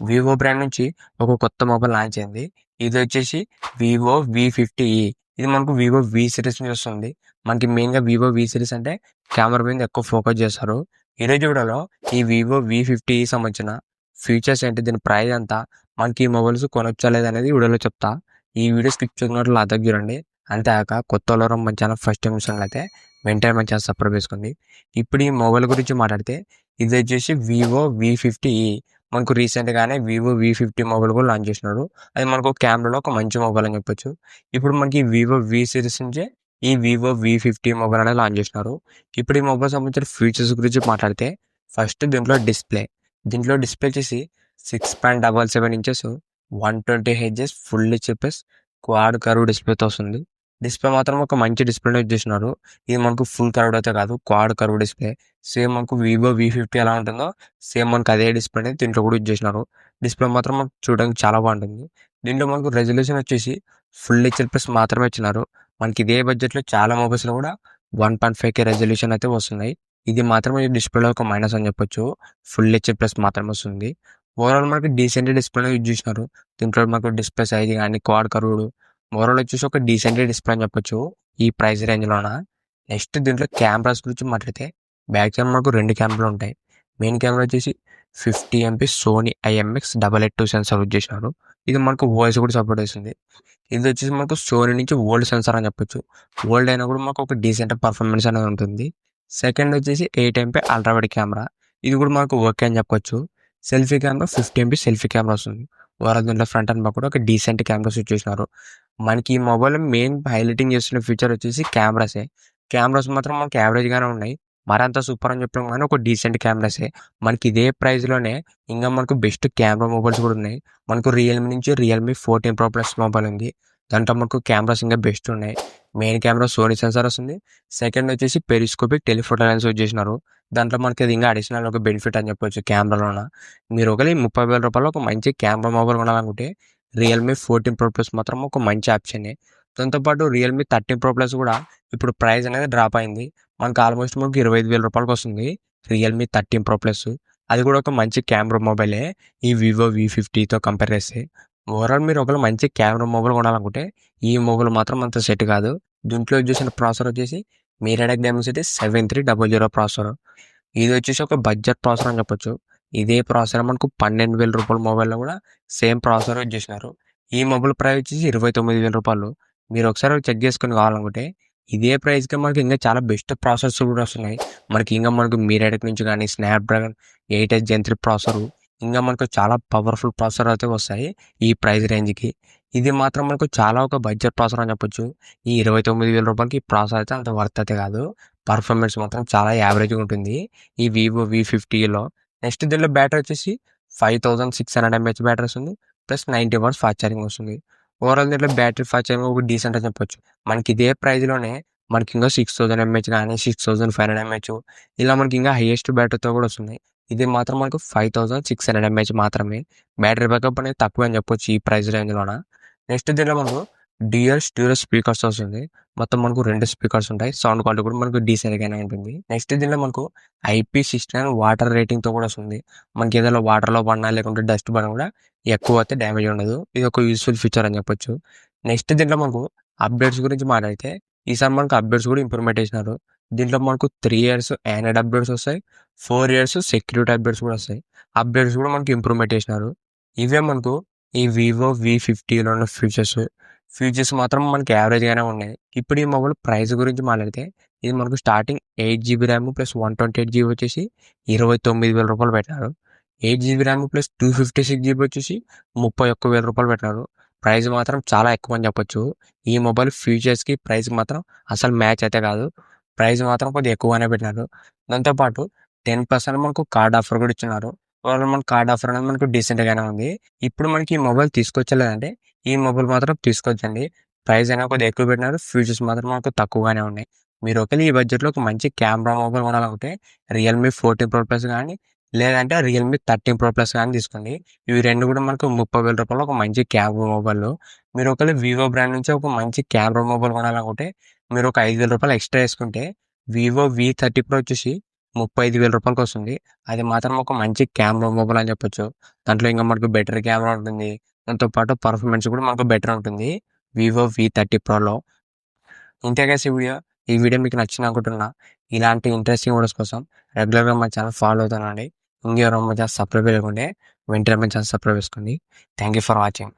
Vivo brand నుంచి ఒక కొత్త మొబైల్ లాంచ్ అయింది. ఇది వచ్చేసి వివో V50e. ఇది మనకు వివో వి సిరీస్ నుంచి వస్తుంది. మనకి మెయిన్గా వివో వి సిరీస్ అంటే కెమెరా మీద ఎక్కువ ఫోకస్ చేస్తారు. ఈరోజు వీడియోలో ఈ వివో V50e సంబంధించిన ఫీచర్స్ ఏంటి, దీని ప్రైస్ ఎంత, మనకి ఈ మొబైల్స్ కొనొచ్చా లేదనేది వీడియోలో చెప్తా. ఈ వీడియో స్కిప్ చేయకుండా లాగా చూడండి. అంతేకాక కొత్త వాళ్ళు మన ఛానల్ ఫస్ట్ టైం చూసినట్లయితే వెంటనే మన ఛానల్ సబ్స్క్రైబ్ చేసుకోండి. ఇప్పుడు ఈ మొబైల్ గురించి మాట్లాడితే ఇది వచ్చేసి వివో V50e. మనకు రీసెంట్గానే వివో V50 మొబైల్ కూడా లాంచ్ చేసినారు. అది మనకు కెమెరాలో ఒక మంచి మొబైల్ అని చెప్పొచ్చు. ఇప్పుడు మనకి వివో వి సిరీస్ నుంచే ఈ వివో V50 మొబైల్ అనేది లాంచ్ చేసినారు. ఇప్పుడు ఈ మొబైల్ సంబంధించిన ఫీచర్స్ గురించి మాట్లాడితే ఫస్ట్ దీంట్లో డిస్ప్లే వచ్చేసి 6.77 inches 120 Hz full HS quad curve డిస్ప్లేతో వస్తుంది. డిస్ప్లే మాత్రం ఒక మంచి డిస్ప్లేనే యూజ్ చేసినారు. ఇది మనకు ఫుల్ కర్వ్డ్ అయితే కాదు, క్వాడ్ కర్వ్ డిస్ప్లే. సేమ్ మనకు వివో V50 ఎలా ఉంటుందో సేమ్ మనకు అదే డిస్ప్లే అనేది దీంట్లో కూడా యూజ్ చేసినారు. డిస్ప్లే మాత్రం మనకు చూడడానికి చాలా బాగుంటుంది. దీంట్లో మనకు రెజల్యూషన్ వచ్చేసి ఫుల్ హెచ్ఎస్ మాత్రమే ఇచ్చినారు. మనకి ఇదే బడ్జెట్లో చాలా మొబైల్స్లో కూడా 1.5K రెజల్యూషన్ అయితే వస్తున్నాయి. ఇది మాత్రమే ఈ డిస్ప్లేలో ఒక మైనస్ అని చెప్పొచ్చు. ఫుల్ హెచ్ఎస్ మాత్రమే వస్తుంది. ఓవరాల్ మనకి డీసెంట్ డిస్ప్లేనే యూజ్ చేసినారు. దీంట్లో మనకు డిస్ప్లే సైజ్ కానీ క్వాడ్ కర్వ్డ్ ఓవరాల్ వచ్చేసి ఒక డీసెంట్ డిస్ప్లే అని చెప్పొచ్చు ఈ ప్రైస్ రేంజ్లోన. నెక్స్ట్ దీంట్లో కెమెరాస్ గురించి మాట్లాడితే బ్యాక్ కెమెరా మనకు 2 కెమెరాలు ఉంటాయి. మెయిన్ కెమెరా వచ్చేసి 50 MP Sony IMX882 censor use చేసినారు. ఇది మనకు వాయిస్ కూడా సపోర్ట్ చేస్తుంది. ఇది వచ్చేసి మనకు సోనీ నుంచి ఓల్డ్ సెన్సార్ అని చెప్పొచ్చు. ఓల్డ్ అయినా కూడా మనకు ఒక డీసెంట్ పర్ఫార్మెన్స్ అనేది ఉంటుంది. సెకండ్ వచ్చేసి 8 MP అల్ట్రావైడ్ కెమెరా. ఇది కూడా మనకు ఓకే అని చెప్పొచ్చు. Selfie camera 50 MP selfie camera వస్తుంది. ఓవరాల్ దీంట్లో ఫ్రంట్ అండ్ బ్యాక్ కూడా ఒక డీసెంట్ కెమెరాస్ యూజ్ చేసినారు. మనకి ఈ మొబైల్ మెయిన్ హైలైటింగ్ చేస్తున్న ఫీచర్ వచ్చేసి కెమెరాసే. కెమెరాస్ మాత్రం మనకి యావరేజ్గానే ఉన్నాయి. మరంత సూపర్ అని చెప్పడం కానీ ఒక డీసెంట్ కెమెరాసే. మనకి ఇదే ప్రైస్లోనే ఇంకా మనకు బెస్ట్ కెమెరా మొబైల్స్ కూడా ఉన్నాయి. మనకు రియల్మీ నుంచి రియల్మీ 14 Pro Plus మొబైల్ ఉంది. దాంట్లో మనకు కెమెరాస్ ఇంకా బెస్ట్ ఉన్నాయి. మెయిన్ కెమెరా సోనీ సెన్సార్ వస్తుంది. సెకండ్ వచ్చేసి పెరిస్కోపిక్ టెలిఫోటో లెన్స్ యూజ్ చేసినారు. దాంట్లో మనకి అది ఇంకా అడిషనల్ ఒక బెనిఫిట్ అని చెప్పొచ్చు కెమెరాలోన. మీరు ఒకవేళ 30,000 రూపాయలు ఒక మంచి కెమెరా మొబైల్ కొనాలనుకుంటే రియల్మీ 14 Pro Plus మాత్రం ఒక మంచి ఆప్షనే. దాంతోపాటు రియల్మీ 13 Pro Plus కూడా ఇప్పుడు ప్రైస్ అనేది డ్రాప్ అయింది. మనకు ఆల్మోస్ట్ మనకు 25,000 రూపాయలకి వస్తుంది రియల్మీ 13 Pro Plus. అది కూడా ఒక మంచి కెమెరా మొబైలే ఈ వివో V50తో కంపేర్ చేస్తే. ఓవరాల్ మీరు ఒకవేళ మంచి కెమెరా మొబైల్ కొనాలనుకుంటే ఈ మొబైల్ మాత్రం అంత సెట్ కాదు. దీంట్లో యూజ్ చేసిన ప్రాసెసర్ వచ్చేసి మీడియాటెక్ డైమెన్సిటీ 7300 ప్రాసెసర్. ఇది వచ్చేసి ఒక బడ్జెట్ ప్రాసెసర్ అని చెప్పొచ్చు. ఇదే ప్రాసెసర్ మనకు 12,000 రూపాయల మొబైల్లో కూడా సేమ్ ప్రాసెసర్ యూజ్ చేసినారు. ఈ మొబైల్ ప్రైస్ వచ్చేసి 29,000 రూపాయలు. మీరు ఒకసారి చెక్ చేసుకుని కావాలనుకుంటే ఇదే ప్రైస్కి మనకి ఇంకా చాలా బెస్ట్ ప్రాసెసర్స్ కూడా వస్తున్నాయి. మనకు మీడియాటెక్ నుంచి కానీ స్నాప్డ్రాగన్ 8S Gen 3 ప్రాసెసర్, ఇంకా మనకు చాలా పవర్ఫుల్ ప్రాసెసర్ అయితే వస్తాయి ఈ ప్రైస్ రేంజ్కి. ఇది మాత్రం మనకు చాలా ఒక బడ్జెట్ ప్రాసెసర్ అని చెప్పొచ్చు. ఈ 29,000 రూపాయలకి ఈ ప్రాసెసర్ అయితే అంత వర్త్ అయితే కాదు. పర్ఫార్మెన్స్ మాత్రం చాలా యావరేజ్గా ఉంటుంది ఈ వివో V50లో. నెక్స్ట్ దీనిలో బ్యాటరీ వచ్చేసి 5600 mAh బ్యాటరీ వస్తుంది. ప్లస్ 90 watts ఫాస్ట్ ఛార్జింగ్ వస్తుంది. ఓవరాల్ దీంట్లో బ్యాటరీ ఫాస్ట్ ఛార్జింగ్ ఒక డీసెంట్ అని చెప్పొచ్చు. మనకి ఇదే ప్రైస్లోనే మనకి ఇంకా 6000 mAh కానీ 6500 mAh ఇలా మనకి ఇంకా హైయెస్ట్ బ్యాటరీతో కూడా వస్తున్నాయి. ఇది మాత్రం మనకు 5600 mAh మాత్రమే. బ్యాటరీ బ్యాకప్ అనేది తక్కువ అని చెప్పొచ్చు ఈ ప్రైస్ రేంజ్లోన. నెక్స్ట్ దీనిలో మనకు డ్యూయల్ స్టీరియో స్పీకర్స్ వస్తుంది. మొత్తం మనకు 2 స్పీకర్స్ ఉంటాయి. సౌండ్ క్వాలిటీ కూడా మనకు డీసెంట్గానే ఉంటుంది. నెక్స్ట్ దీనిలో మనకు IP69 వాటర్ రేటింగ్తో కూడా వస్తుంది. మనకి ఏదైనా వాటర్లో పడినా లేకుంటే డస్ట్ పడినా కూడా ఎక్కువ అయితే డ్యామేజ్ ఉండదు. ఇది ఒక యూస్ఫుల్ ఫీచర్ అని చెప్పొచ్చు. నెక్స్ట్ దీంట్లో మనకు అప్డేట్స్ గురించి మాట్లాడితే ఈసారి మనకు అప్డేట్స్ కూడా ఇంప్రూవ్మెంట్ చేసినారు. దీంట్లో మనకు 3 years ఆండ్రాయిడ్ అప్డేట్స్ వస్తాయి. 4 years సెక్యూరిటీ అప్డేట్స్ కూడా వస్తాయి. అప్డేట్స్ కూడా మనకి ఇంప్రూవ్మెంట్ చేసినారు. ఇవే మనకు ఈ వివో V50లో ఉన్న ఫీచర్స్ మాత్రం మనకి యావరేజ్గానే ఉన్నాయి. ఇప్పుడు ఈ మొబైల్ ప్రైస్ గురించి మాట్లాడితే ఇది మనకు starting 8GB RAM plus 128GB వచ్చేసి 29,000 రూపాయలు పెట్టినారు. 8GB ర్యామ్ ప్లస్ 256GB వచ్చేసి 31,000 రూపాయలు పెట్టినారు. ప్రైస్ మాత్రం చాలా ఎక్కువ అని చెప్పొచ్చు. ఈ మొబైల్ ఫీచర్స్కి ప్రైస్కి మాత్రం అసలు మ్యాచ్ అయితే కాదు. ప్రైస్ మాత్రం కొద్దిగా ఎక్కువగానే పెట్టినారు. దాంతోపాటు 10% మనకు కార్డ్ ఆఫర్ కూడా ఇచ్చినారు. ఓవరాల్ మన కార్డ్ ఆఫర్ అనేది మనకు డీసెంట్గానే ఉంది. ఇప్పుడు మనకి ఈ మొబైల్ తీసుకొచ్చలేదంటే ఈ మొబైల్ మాత్రం తీసుకొచ్చండి. ప్రైస్ అయినా కొద్దిగా ఎక్కువ పెట్టినారు. ఫీచర్స్ మాత్రం మనకు తక్కువగానే ఉన్నాయి. మీరు ఒకవేళ ఈ బడ్జెట్లో ఒక మంచి కెమెరా మొబైల్ కొనాలనుకుంటే రియల్మీ 14 Pro Plus కానీ లేదంటే రియల్మీ 13 Pro Plus కానీ తీసుకోండి. ఇవి రెండు కూడా మనకు 30,000 రూపాయలు ఒక మంచి కెమెరా మొబైల్. మీరు ఒకవేళ వివో బ్రాండ్ నుంచి ఒక మంచి కెమెరా మొబైల్ కొనాలనుకుంటే మీరు ఒక 5,000 రూపాయలు ఎక్స్ట్రా వేసుకుంటే వివో V30 Pro వచ్చేసి రూ. 35,000 వస్తుంది. అది మాత్రం ఒక మంచి కెమెరా మొబైల్ అని చెప్పొచ్చు. దాంట్లో ఇంకా మనకు బెటర్ కెమెరా ఉంటుంది. దాంతో పాటు పర్ఫార్మెన్స్ కూడా మనకు బెటర్ ఉంటుంది వివో V30 ప్రోలో. ఇంతే గైస్ ఈ వీడియో మీకు నచ్చింది అనుకుంటున్నా. ఇలాంటి ఇంట్రెస్టింగ్ వీడియోస్ కోసం రెగ్యులర్గా మా ఛానల్ ఫాలో అవుతానండి. ఇంకెవరైనా మా ఛానల్ సబ్స్క్రైబ్ చేయకుంటే వెంటనే మా ఛానల్ సబ్స్క్రైబ్ చేసుకోండి. Thank you for watching.